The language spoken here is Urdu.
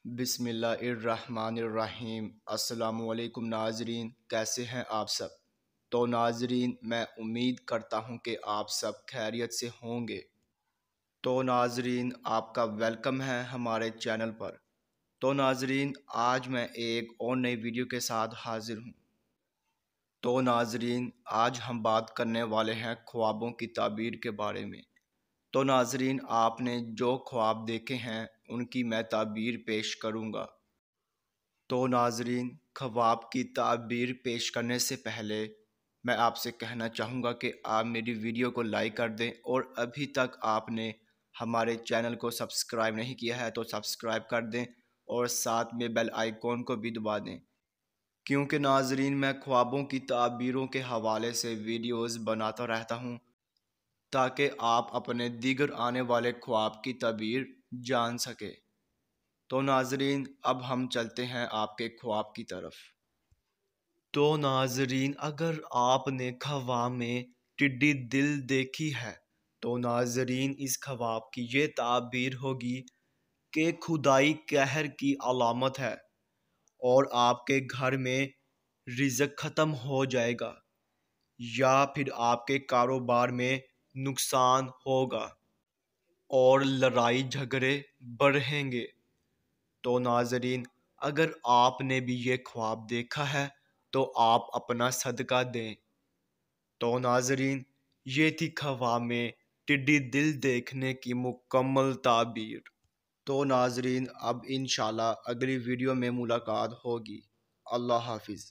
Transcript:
بسم اللہ الرحمن الرحیم۔ السلام علیکم ناظرین، کیسے ہیں آپ سب؟ تو ناظرین، میں امید کرتا ہوں کہ آپ سب خیریت سے ہوں گے۔ تو ناظرین، آپ کا ویلکم ہے ہمارے چینل پر۔ تو ناظرین، آج میں ایک اور نئی ویڈیو کے ساتھ حاضر ہوں۔ تو ناظرین، آج ہم بات کرنے والے ہیں خوابوں کی تعبیر کے بارے میں۔ تو ناظرین، آپ نے جو خواب دیکھے ہیں ان کی میں تعبیر پیش کروں گا۔ تو ناظرین، خواب کی تعبیر پیش کرنے سے پہلے میں آپ سے کہنا چاہوں گا کہ آپ میری ویڈیو کو لائک کر دیں، اور ابھی تک آپ نے ہمارے چینل کو سبسکرائب نہیں کیا ہے تو سبسکرائب کر دیں، اور ساتھ میں بیل آئیکن کو بھی دبا دیں، کیونکہ ناظرین میں خوابوں کی تعبیروں کے حوالے سے ویڈیوز بناتا رہتا ہوں تاکہ آپ اپنے دیگر آنے والے خواب کی تعبیر جان سکے۔ تو ناظرین، اب ہم چلتے ہیں آپ کے خواب کی طرف۔ تو ناظرین، اگر آپ نے خواب میں ٹڈی دل دیکھی ہے تو ناظرین اس خواب کی یہ تعبیر ہوگی کہ خدائی قہر کی علامت ہے، اور آپ کے گھر میں رزق ختم ہو جائے گا، یا پھر آپ کے کاروبار میں نقصان ہوگا اور لڑائی جھگڑے بڑھیں گے۔ تو ناظرین، اگر آپ نے بھی یہ خواب دیکھا ہے تو آپ اپنا صدقہ دیں۔ تو ناظرین، یہ تھی خواب میں ٹڈی دل دیکھنے کی مکمل تعبیر۔ تو ناظرین، اب انشاءاللہ اگلی ویڈیو میں ملاقات ہوگی۔ اللہ حافظ۔